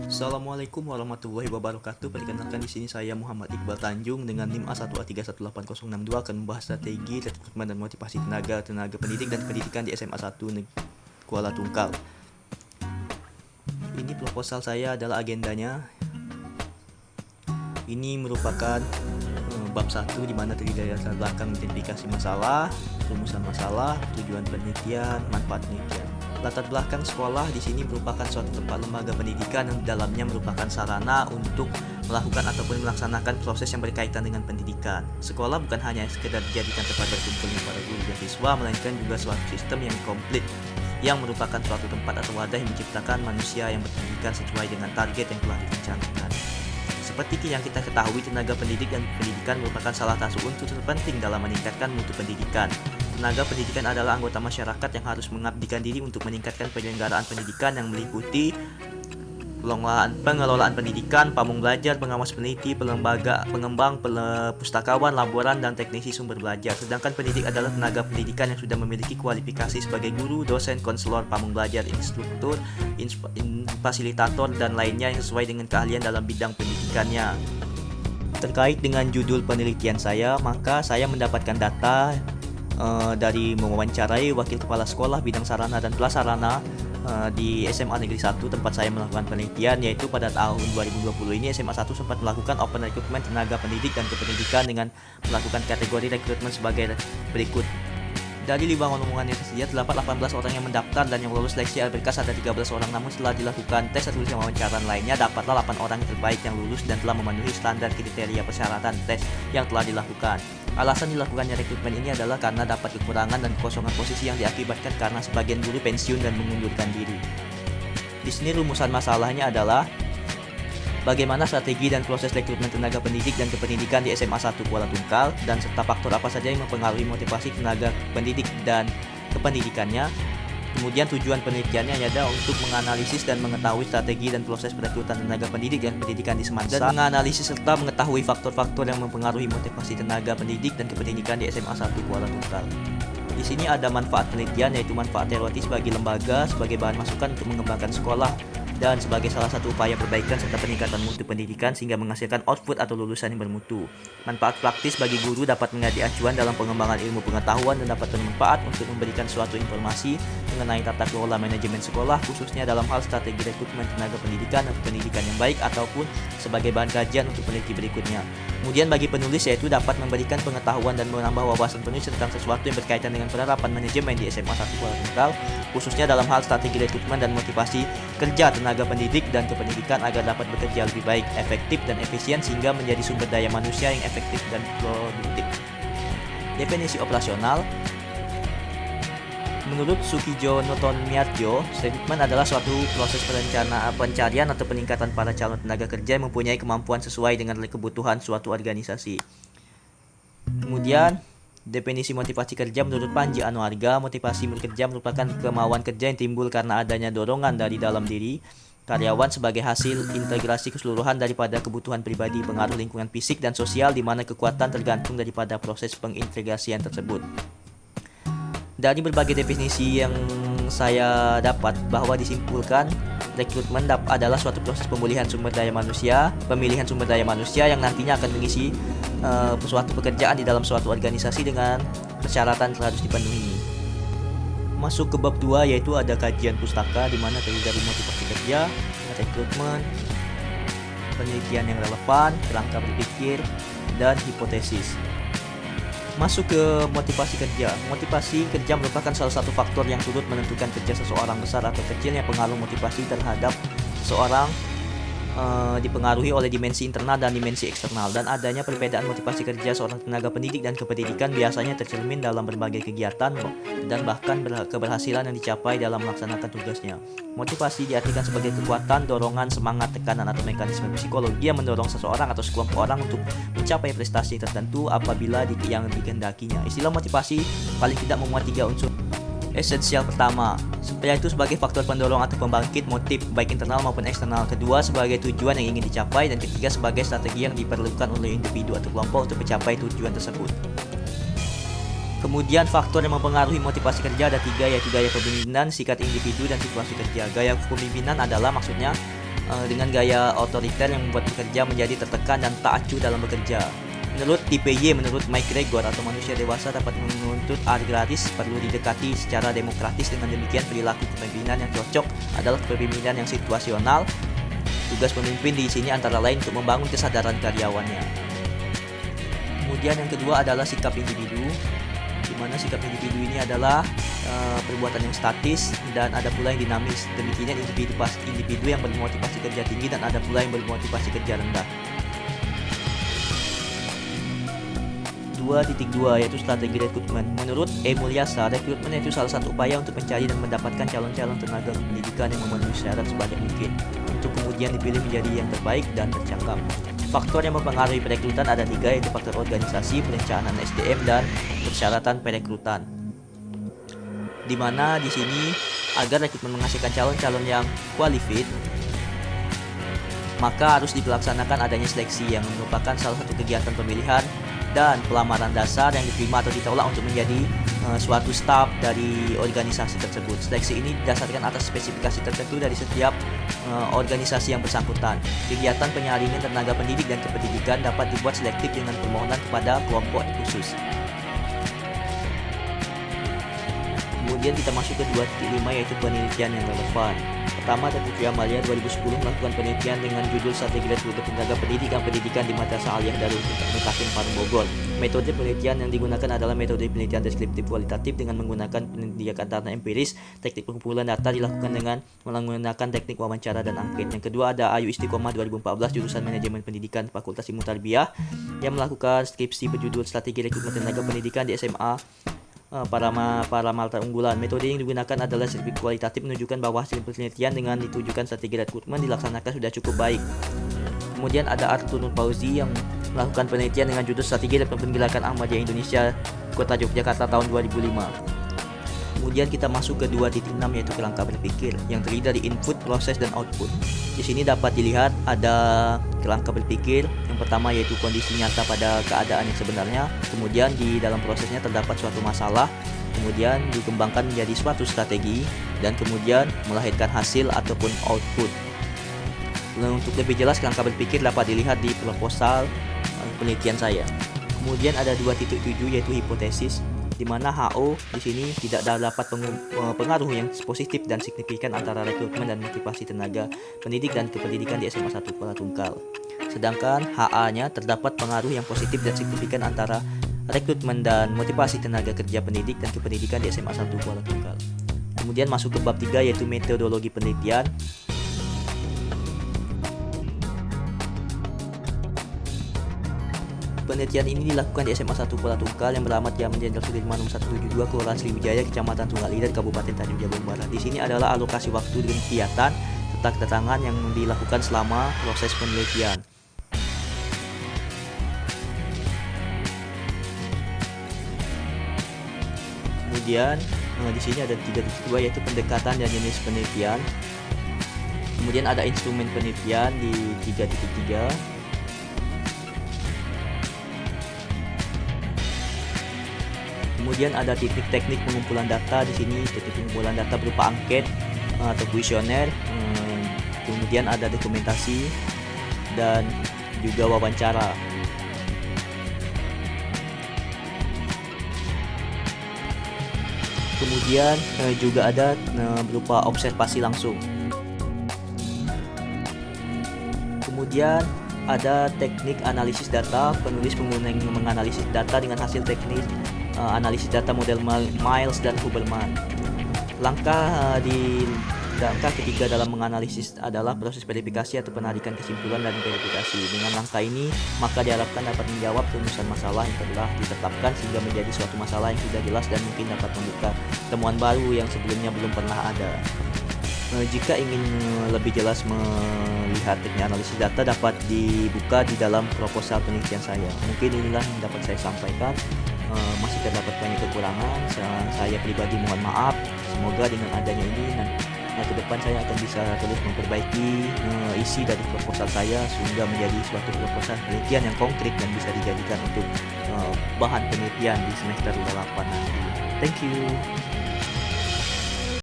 Assalamualaikum warahmatullahi wabarakatuh. Perkenalkan di sini saya Muhammad Iqbal Tanjung dengan NIM A1A3188062 akan membahas strategi rekrutmen dan motivasi tenaga pendidik dan pendidikan di SMA 1 Kuala Tungkal. Ini proposal saya adalah agendanya. Ini merupakan bab 1 di mana terdiri dari latar belakang identifikasi masalah, rumusan masalah, tujuan penelitian, manfaat penelitian. Latar belakang sekolah di sini merupakan suatu tempat lembaga pendidikan yang di dalamnya merupakan sarana untuk melakukan ataupun melaksanakan proses yang berkaitan dengan pendidikan. Sekolah bukan hanya sekedar dijadikan tempat berkumpulnya para guru dan siswa, melainkan juga suatu sistem yang komplit yang merupakan suatu tempat atau wadah yang menciptakan manusia yang berpendidikan sesuai dengan target yang telah direncanakan. Seperti yang kita ketahui, tenaga pendidik dan pendidikan merupakan salah satu unsur terpenting dalam meningkatkan mutu pendidikan. Tenaga pendidikan adalah anggota masyarakat yang harus mengabdikan diri untuk meningkatkan penyelenggaraan pendidikan yang meliputi pengelolaan pendidikan, pamong belajar, pengawas peneliti, pengembang, pustakawan, laboran, dan teknisi sumber belajar. Sedangkan pendidik adalah tenaga pendidikan yang sudah memiliki kualifikasi sebagai guru, dosen, konselor, pamong belajar, instruktur, fasilitator, dan lainnya yang sesuai dengan keahlian dalam bidang pendidikannya. Terkait dengan judul penelitian saya, maka saya mendapatkan data dari mewawancarai wakil kepala sekolah bidang sarana dan prasarana di SMA Negeri 1 tempat saya melakukan penelitian, yaitu pada tahun 2020 ini SMA 1 sempat melakukan open recruitment tenaga pendidik dan kependidikan dengan melakukan kategori rekrutmen sebagai berikut. Dari 5 rombongan yang tersedia, terdapat 18 orang yang mendaftar dan yang lolos seleksi LPK ada 13 orang. Namun setelah dilakukan tes atau wawancara lainnya, dapatlah 8 orang yang terbaik yang lulus dan telah memenuhi standar kriteria persyaratan tes yang telah dilakukan. Alasan dilakukannya rekrutmen ini adalah karena dapat kekurangan dan kekosongan posisi yang diakibatkan karena sebagian guru pensiun dan mengundurkan diri. Di sini rumusan masalahnya adalah bagaimana strategi dan proses rekrutmen tenaga pendidik dan kependidikan di SMA 1 Kuala Tungkal, dan serta faktor apa saja yang mempengaruhi motivasi tenaga pendidik dan kependidikannya. Kemudian tujuan penelitiannya adalah untuk menganalisis dan mengetahui strategi dan proses perekrutan tenaga pendidik dan pendidikan di Semansa, dan menganalisis serta mengetahui faktor-faktor yang mempengaruhi motivasi tenaga pendidik dan kependidikan di SMA 1 Kuala Tungkal. Di sini ada manfaat penelitian, yaitu manfaat teoritis bagi lembaga sebagai bahan masukan untuk mengembangkan sekolah dan sebagai salah satu upaya perbaikan serta peningkatan mutu pendidikan sehingga menghasilkan output atau lulusan yang bermutu. Manfaat praktis bagi guru dapat menjadi acuan dalam pengembangan ilmu pengetahuan dan dapat bermanfaat untuk memberikan suatu informasi mengenai tata kelola manajemen sekolah, khususnya dalam hal strategi rekrutmen tenaga pendidikan atau pendidikan yang baik, ataupun sebagai bahan kajian untuk peneliti berikutnya. Kemudian bagi penulis, yaitu dapat memberikan pengetahuan dan menambah wawasan penulis tentang sesuatu yang berkaitan dengan penerapan manajemen di SMA 1 Kuala Tungkal, khususnya dalam hal strategi rekrutmen dan motivasi kerja tenaga pendidik dan kependidikan agar dapat bekerja lebih baik, efektif, dan efisien sehingga menjadi sumber daya manusia yang efektif dan produktif. Definisi operasional. Menurut Sukijo Notonmiarjo, rekrutmen adalah suatu proses pencarian atau peningkatan para calon tenaga kerja yang mempunyai kemampuan sesuai dengan kebutuhan suatu organisasi. Kemudian, definisi motivasi kerja menurut Panji Anuarga, motivasi kerja merupakan kemauan kerja yang timbul karena adanya dorongan dari dalam diri karyawan sebagai hasil integrasi keseluruhan daripada kebutuhan pribadi, pengaruh lingkungan fisik dan sosial, di mana kekuatan tergantung daripada proses pengintegrasian tersebut. Dari berbagai definisi yang saya dapat, bahwa disimpulkan rekrutmen adalah suatu proses pemilihan sumber daya manusia yang nantinya akan mengisi suatu pekerjaan di dalam suatu organisasi dengan persyaratan harus dipenuhi. Masuk ke bab 2, yaitu ada kajian pustaka, di mana terdiri dari motivasi kerja, rekrutmen, penelitian yang relevan, kerangka berpikir, dan hipotesis. Masuk ke motivasi kerja. Motivasi kerja merupakan salah satu faktor yang turut menentukan kerja seseorang besar atau kecilnya. Pengaruh motivasi terhadap seseorang dipengaruhi oleh dimensi internal dan dimensi eksternal, dan adanya perbedaan motivasi kerja seorang tenaga pendidik dan kependidikan biasanya tercermin dalam berbagai kegiatan dan bahkan keberhasilan yang dicapai dalam melaksanakan tugasnya. Motivasi diartikan sebagai kekuatan, dorongan, semangat, tekanan atau mekanisme psikologi yang mendorong seseorang atau sekelompok orang untuk mencapai prestasi tertentu apabila yang dikehendakinya. Istilah motivasi paling tidak memuat 3 unsur esensial. Pertama, yaitu sebagai faktor pendorong atau pembangkit motif baik internal maupun eksternal. Kedua, sebagai tujuan yang ingin dicapai. Dan ketiga, sebagai strategi yang diperlukan oleh individu atau kelompok untuk mencapai tujuan tersebut. Kemudian faktor yang mempengaruhi motivasi kerja ada 3, yaitu gaya kepemimpinan, sikap individu, dan situasi kerja. Gaya kepemimpinan adalah maksudnya dengan gaya otoriter yang membuat pekerja menjadi tertekan dan tak acuh dalam bekerja. Menurut tipe Y, menurut McGregor, atau manusia dewasa dapat menuntut agraris perlu didekati secara demokratis. Dengan demikian, perilaku kepemimpinan yang cocok adalah kepemimpinan yang situasional. Tugas pemimpin di sini antara lain untuk membangun kesadaran karyawannya. Kemudian yang kedua adalah sikap individu, di mana sikap individu ini adalah perbuatan yang statis dan ada pula yang dinamis. Demikian individu yang bermotivasi kerja tinggi dan ada pula yang bermotivasi kerja rendah. 2.2 yaitu strategi rekrutmen. Menurut E. Mulyasa, rekrutmen itu salah satu upaya untuk mencari dan mendapatkan calon-calon tenaga pendidikan yang memenuhi syarat sebanyak mungkin untuk kemudian dipilih menjadi yang terbaik dan tercakap. Faktor yang mempengaruhi perekrutan ada 3, yaitu faktor organisasi, perencanaan SDM, dan persyaratan perekrutan. Di mana di sini agar rekrutmen menghasilkan calon-calon yang qualified, maka harus dilaksanakan adanya seleksi yang merupakan salah satu kegiatan pemilihan dan pelamaran dasar yang diterima atau ditolak untuk menjadi suatu staf dari organisasi tersebut. Seleksi ini didasarkan atas spesifikasi tertentu dari setiap organisasi yang bersangkutan. Kegiatan penyaringan tenaga pendidik dan kependidikan dapat dibuat selektif dengan permohonan kepada kelompok khusus. Kemudian kita masuk ke 2.5 yaitu penelitian yang relevan. Pertama, Teguh Amalia 2010 melakukan penelitian dengan judul Strategi Rekrutmen Tenaga Pendidikan di Madrasah Aliyah Darul Mutakin Parung Bogor. Metode penelitian yang digunakan adalah metode penelitian deskriptif kualitatif dengan menggunakan penelitian data empiris. Teknik pengumpulan data dilakukan dengan menggunakan teknik wawancara dan angket. Yang kedua ada Ayu Istiqomah 2014 jurusan Manajemen Pendidikan Fakultas Ilmu Tarbiyah yang melakukan skripsi berjudul Strategi Rekrutmen Tenaga Pendidikan di SMA para malta unggulan. Metode yang digunakan adalah sertifikat kualitatif, menunjukkan bahwa hasil penelitian dengan ditujukan strategi rekrutmen dilaksanakan sudah cukup baik. Kemudian ada Arthur Nur Fauzi yang melakukan penelitian dengan judul Strategi dan Penggerakan Ahmadiyah Indonesia Kota Yogyakarta tahun 2005. Kemudian kita masuk ke 2.6 yaitu kerangka berpikir yang terdiri dari input, proses, dan output. Di sini dapat dilihat ada kerangka berpikir. Yang pertama yaitu kondisi nyata pada keadaan yang sebenarnya. Kemudian di dalam prosesnya terdapat suatu masalah. Kemudian dikembangkan menjadi suatu strategi dan kemudian melahirkan hasil ataupun output. Untuk lebih jelas kerangka berpikir dapat dilihat di proposal penelitian saya. Kemudian ada 2.7 yaitu hipotesis, di mana HO di sini tidak dapat pengaruh yang positif dan signifikan antara rekrutmen dan motivasi tenaga pendidik dan kependidikan di SMA 1 Kuala Tungkal. Sedangkan HA-nya terdapat pengaruh yang positif dan signifikan antara rekrutmen dan motivasi tenaga kerja pendidik dan kependidikan di SMA 1 Kuala Tungkal. Kemudian masuk ke bab 3 yaitu metodologi penelitian. Penelitian ini dilakukan di SMA 1 Kuala Tungkal yang beralamat Jalan Jenderal Sudirman nomor 172 Kelurahan Sriwijaya, Kecamatan Tunggal Ilir, Kabupaten Tanjung Jabung Barat. Di sini adalah alokasi waktu dan kegiatan serta kedatangan yang dilakukan selama proses penelitian. Kemudian di sini ada 3.2 yaitu pendekatan dan jenis penelitian. Kemudian ada instrumen penelitian di 3.3. Kemudian ada teknik pengumpulan data. Di sini teknik pengumpulan data berupa angket atau kuesioner. Kemudian ada dokumentasi dan juga wawancara. Kemudian juga ada berupa observasi langsung. Kemudian ada teknik analisis data. Penulis menganalisis data dengan hasil teknik analisis data model Miles dan Huberman. Langkah ketiga dalam menganalisis adalah proses verifikasi atau penarikan kesimpulan dan verifikasi. Dengan langkah ini, maka diharapkan dapat menjawab rumusan masalah yang telah ditetapkan sehingga menjadi suatu masalah yang sudah jelas dan mungkin dapat membuka temuan baru yang sebelumnya belum pernah ada. Jika ingin lebih jelas melihat teknik analisis data, dapat dibuka di dalam proposal penelitian saya. Mungkin inilah yang dapat saya sampaikan. Masih terdapat banyak kekurangan, saya pribadi mohon maaf. Semoga dengan adanya ini ke depan saya akan bisa terus memperbaiki isi dari proposal saya sehingga menjadi suatu proposal penelitian yang konkret dan bisa dijadikan untuk bahan penelitian di semester 8 nanti. Thank you.